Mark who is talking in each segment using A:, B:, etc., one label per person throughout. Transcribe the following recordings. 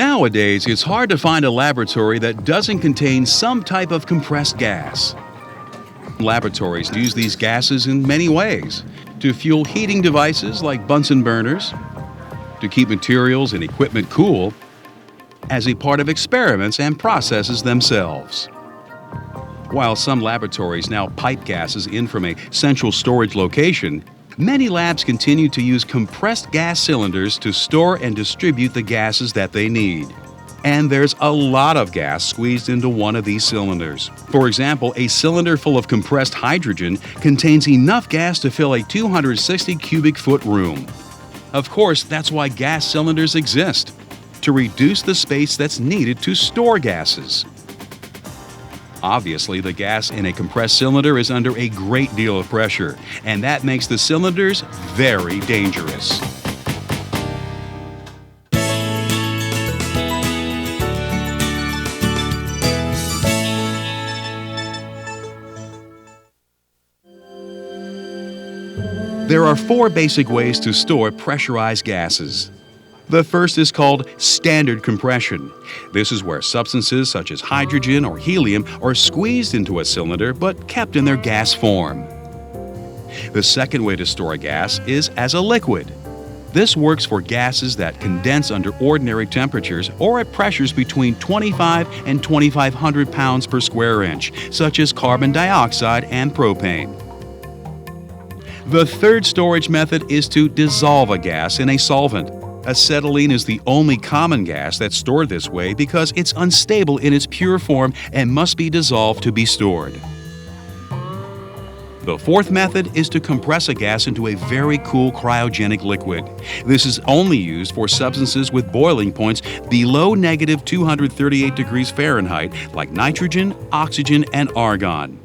A: Nowadays, it's hard to find a laboratory that doesn't contain some type of compressed gas. Laboratories use these gases in many ways: to fuel heating devices like Bunsen burners, to keep materials and equipment cool, as a part of experiments and processes themselves. While some laboratories now pipe gases in from a central storage location, many labs continue to use compressed gas cylinders to store and distribute the gases that they need. And there's a lot of gas squeezed into one of these cylinders. For example, a cylinder full of compressed hydrogen contains enough gas to fill a 260 cubic foot room. Of course, that's why gas cylinders exist, to reduce the space that's needed to store gases. Obviously, the gas in a compressed cylinder is under a great deal of pressure, and that makes the cylinders very dangerous. There are four basic ways to store pressurized gases. The first is called standard compression. This is where substances such as hydrogen or helium are squeezed into a cylinder but kept in their gas form. The second way to store a gas is as a liquid. This works for gases that condense under ordinary temperatures or at pressures between 25 and 2,500 pounds per square inch, such as carbon dioxide and propane. The third storage method is to dissolve a gas in a solvent. Acetylene is the only common gas that's stored this way because it's unstable in its pure form and must be dissolved to be stored. The fourth method is to compress a gas into a very cool cryogenic liquid. This is only used for substances with boiling points below negative 238 degrees Fahrenheit, like nitrogen, oxygen, and argon.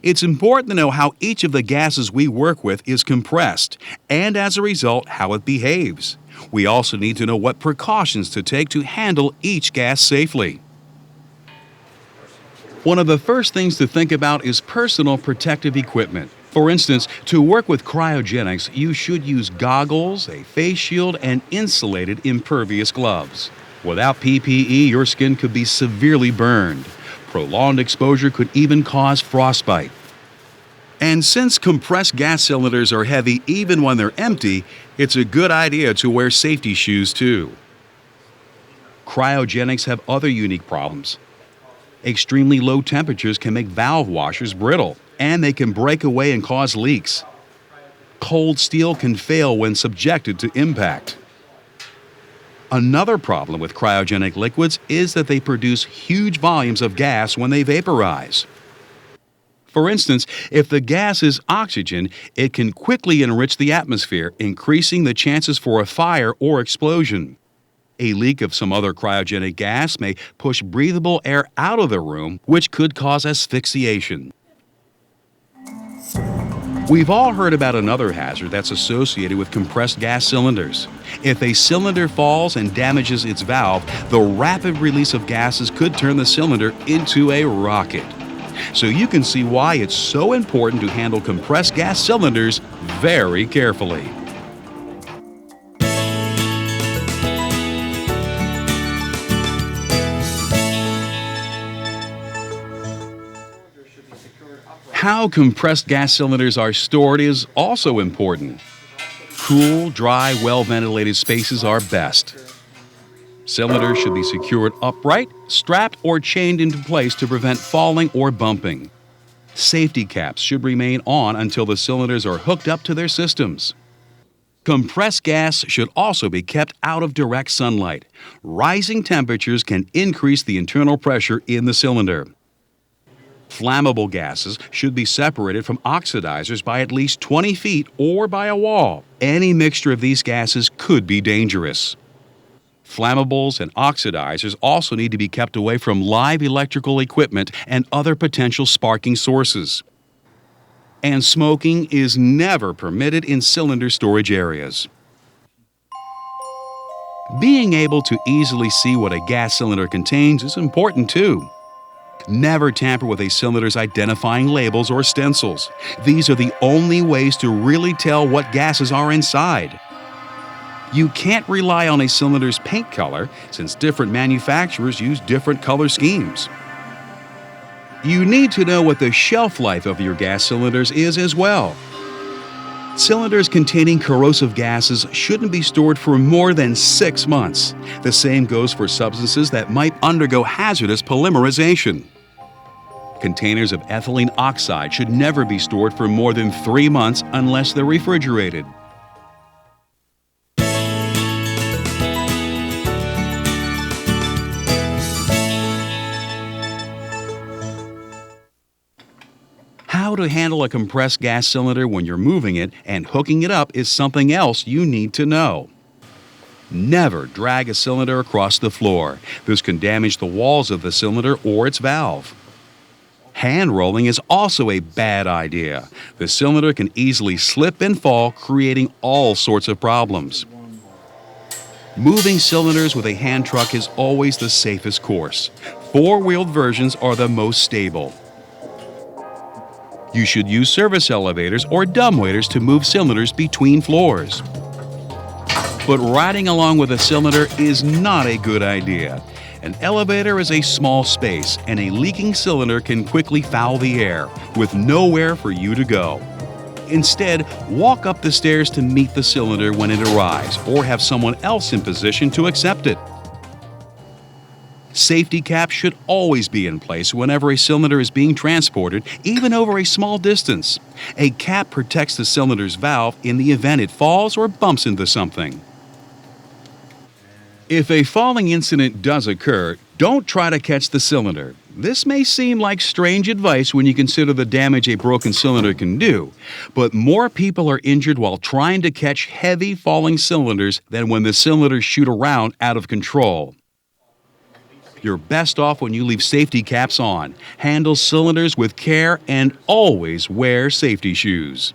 A: It's important to know how each of the gases we work with is compressed, and as a result, how it behaves. We also need to know what precautions to take to handle each gas safely. One of the first things to think about is personal protective equipment. For instance, to work with cryogenics, you should use goggles, a face shield, and insulated impervious gloves. Without PPE, your skin could be severely burned. Prolonged exposure could even cause frostbite. And since compressed gas cylinders are heavy even when they're empty, it's a good idea to wear safety shoes too. Cryogenics have other unique problems. Extremely low temperatures can make valve washers brittle, and they can break away and cause leaks. Cold steel can fail when subjected to impact. Another problem with cryogenic liquids is that they produce huge volumes of gas when they vaporize. For instance, if the gas is oxygen, it can quickly enrich the atmosphere, increasing the chances for a fire or explosion. A leak of some other cryogenic gas may push breathable air out of the room, which could cause asphyxiation. We've all heard about another hazard that's associated with compressed gas cylinders. If a cylinder falls and damages its valve, the rapid release of gases could turn the cylinder into a rocket. So you can see why it's so important to handle compressed gas cylinders very carefully. How compressed gas cylinders are stored is also important. Cool, dry, well-ventilated spaces are best. Cylinders should be secured upright, strapped, or chained into place to prevent falling or bumping. Safety caps should remain on until the cylinders are hooked up to their systems. Compressed gas should also be kept out of direct sunlight. Rising temperatures can increase the internal pressure in the cylinder. Flammable gases should be separated from oxidizers by at least 20 feet or by a wall. Any mixture of these gases could be dangerous. Flammables and oxidizers also need to be kept away from live electrical equipment and other potential sparking sources. And smoking is never permitted in cylinder storage areas. Being able to easily see what a gas cylinder contains is important too. Never tamper with a cylinder's identifying labels or stencils. These are the only ways to really tell what gases are inside. You can't rely on a cylinder's paint color since different manufacturers use different color schemes. You need to know what the shelf life of your gas cylinders is as well. Cylinders containing corrosive gases shouldn't be stored for more than 6 months. The same goes for substances that might undergo hazardous polymerization. Containers of ethylene oxide should never be stored for more than 3 months unless they're refrigerated. How to handle a compressed gas cylinder when you're moving it and hooking it up is something else you need to know. Never drag a cylinder across the floor. This can damage the walls of the cylinder or its valve. Hand rolling is also a bad idea. The cylinder can easily slip and fall, creating all sorts of problems. Moving cylinders with a hand truck is always the safest course. Four-wheeled versions are the most stable. You should use service elevators or dumbwaiters to move cylinders between floors. But riding along with a cylinder is not a good idea. An elevator is a small space, and a leaking cylinder can quickly foul the air, with nowhere for you to go. Instead, walk up the stairs to meet the cylinder when it arrives, or have someone else in position to accept it. Safety caps should always be in place whenever a cylinder is being transported, even over a small distance. A cap protects the cylinder's valve in the event it falls or bumps into something. If a falling incident does occur, don't try to catch the cylinder. This may seem like strange advice when you consider the damage a broken cylinder can do, but more people are injured while trying to catch heavy falling cylinders than when the cylinders shoot around out of control. You're best off when you leave safety caps on. Handle cylinders with care and always wear safety shoes.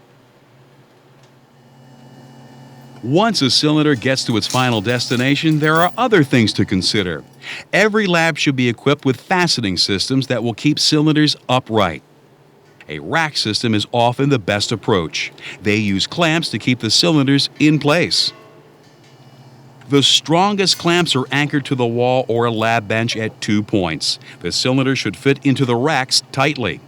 A: Once a cylinder gets to its final destination, there are other things to consider. Every lab should be equipped with fastening systems that will keep cylinders upright. A rack system is often the best approach. They use clamps to keep the cylinders in place. The strongest clamps are anchored to the wall or a lab bench at 2 points. The cylinder should fit into the racks tightly.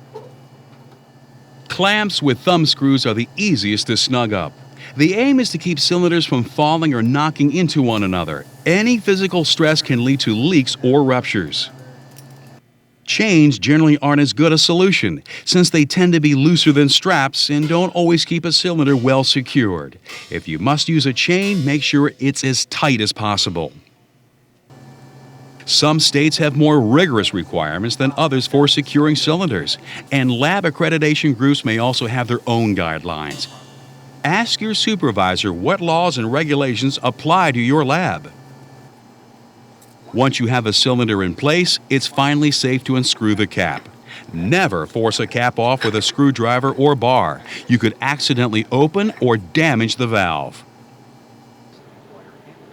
A: Clamps with thumb screws are the easiest to snug up. The aim is to keep cylinders from falling or knocking into one another. Any physical stress can lead to leaks or ruptures. Chains generally aren't as good a solution, since they tend to be looser than straps and don't always keep a cylinder well secured. If you must use a chain, make sure it's as tight as possible. Some states have more rigorous requirements than others for securing cylinders, and lab accreditation groups may also have their own guidelines. Ask your supervisor what laws and regulations apply to your lab. Once you have a cylinder in place, it's finally safe to unscrew the cap. Never force a cap off with a screwdriver or bar. You could accidentally open or damage the valve.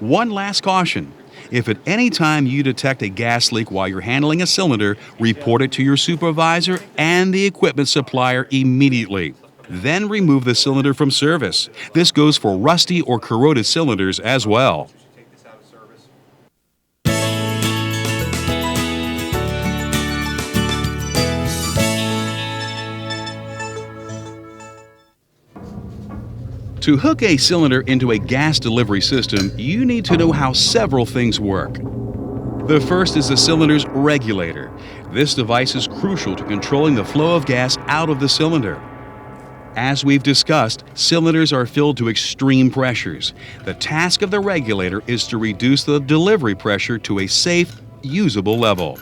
A: One last caution. If at any time you detect a gas leak while you're handling a cylinder, report it to your supervisor and the equipment supplier immediately. Then remove the cylinder from service. This goes for rusty or corroded cylinders as well. To hook a cylinder into a gas delivery system, you need to know how several things work. The first is the cylinder's regulator. This device is crucial to controlling the flow of gas out of the cylinder. As we've discussed, cylinders are filled to extreme pressures. The task of the regulator is to reduce the delivery pressure to a safe, usable level.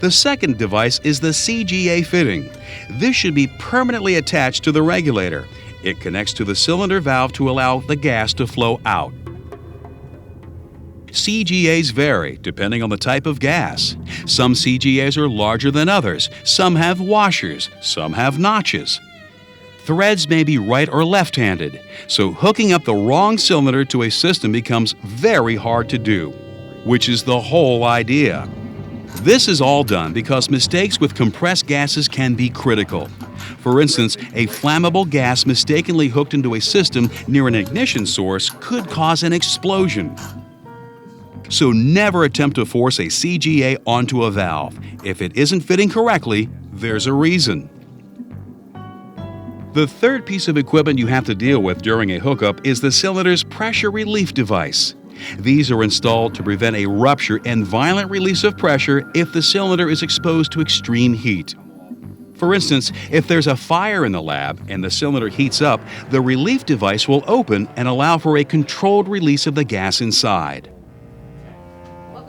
A: The second device is the CGA fitting. This should be permanently attached to the regulator. It connects to the cylinder valve to allow the gas to flow out. CGAs vary depending on the type of gas. Some CGAs are larger than others. Some have washers. Some have notches. Threads may be right or left-handed, so hooking up the wrong cylinder to a system becomes very hard to do, which is the whole idea. This is all done because mistakes with compressed gases can be critical. For instance, a flammable gas mistakenly hooked into a system near an ignition source could cause an explosion. So never attempt to force a CGA onto a valve. If it isn't fitting correctly, there's a reason. The third piece of equipment you have to deal with during a hookup is the cylinder's pressure relief device. These are installed to prevent a rupture and violent release of pressure if the cylinder is exposed to extreme heat. For instance, if there's a fire in the lab and the cylinder heats up, the relief device will open and allow for a controlled release of the gas inside.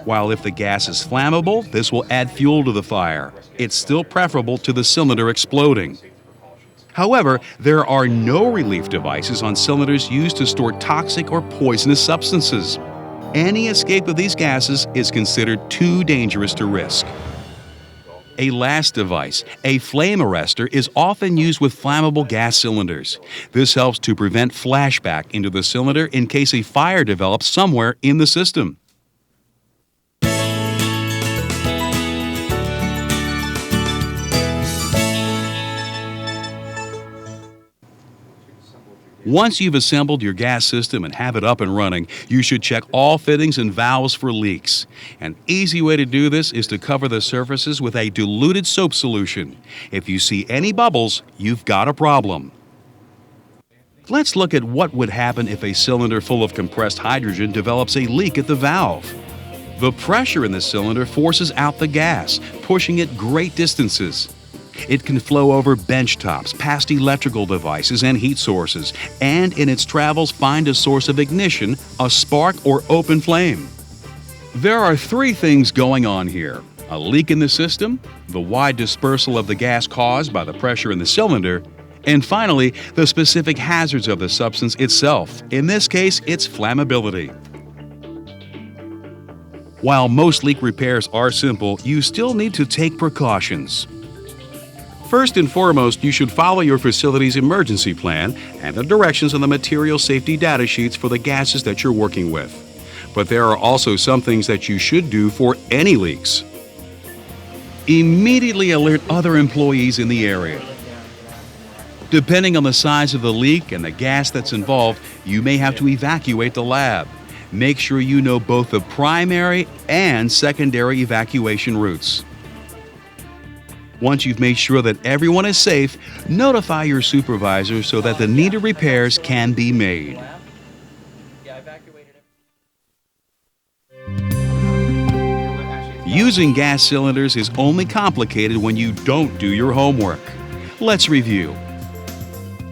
A: While if the gas is flammable, this will add fuel to the fire. It's still preferable to the cylinder exploding. However, there are no relief devices on cylinders used to store toxic or poisonous substances. Any escape of these gases is considered too dangerous to risk. A last device, a flame arrestor, is often used with flammable gas cylinders. This helps to prevent flashback into the cylinder in case a fire develops somewhere in the system. Once you've assembled your gas system and have it up and running, you should check all fittings and valves for leaks. An easy way to do this is to cover the surfaces with a diluted soap solution. If you see any bubbles, you've got a problem. Let's look at what would happen if a cylinder full of compressed hydrogen develops a leak at the valve. The pressure in the cylinder forces out the gas, pushing it great distances. It can flow over bench tops, past electrical devices and heat sources, and in its travels find a source of ignition, a spark or open flame. There are three things going on here: a leak in the system, the wide dispersal of the gas caused by the pressure in the cylinder, and finally, the specific hazards of the substance itself. In this case, it's flammability. While most leak repairs are simple, you still need to take precautions. First and foremost, you should follow your facility's emergency plan and the directions on the material safety data sheets for the gases that you're working with. But there are also some things that you should do for any leaks. Immediately alert other employees in the area. Depending on the size of the leak and the gas that's involved, you may have to evacuate the lab. Make sure you know both the primary and secondary evacuation routes. Once you've made sure that everyone is safe, notify your supervisor so that the needed repairs can be made. Using gas cylinders is only complicated when you don't do your homework. Let's review.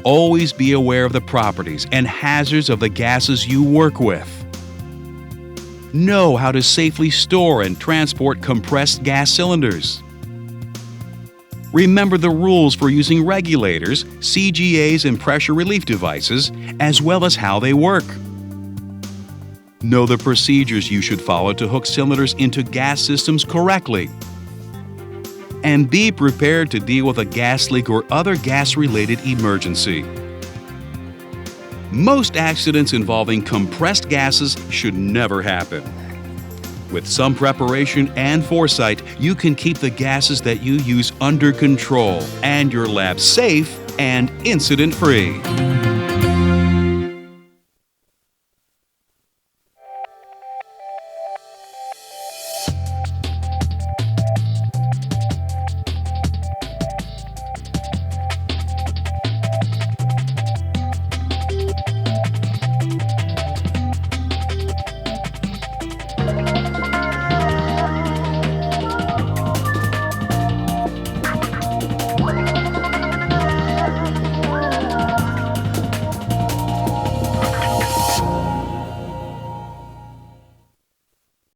A: Always be aware of the properties and hazards of the gases you work with. Know how to safely store and transport compressed gas cylinders. Remember the rules for using regulators, CGAs, and pressure relief devices, as well as how they work. Know the procedures you should follow to hook cylinders into gas systems correctly. And be prepared to deal with a gas leak or other gas-related emergency. Most accidents involving compressed gases should never happen. With some preparation and foresight, you can keep the gases that you use under control and your lab safe and incident-free.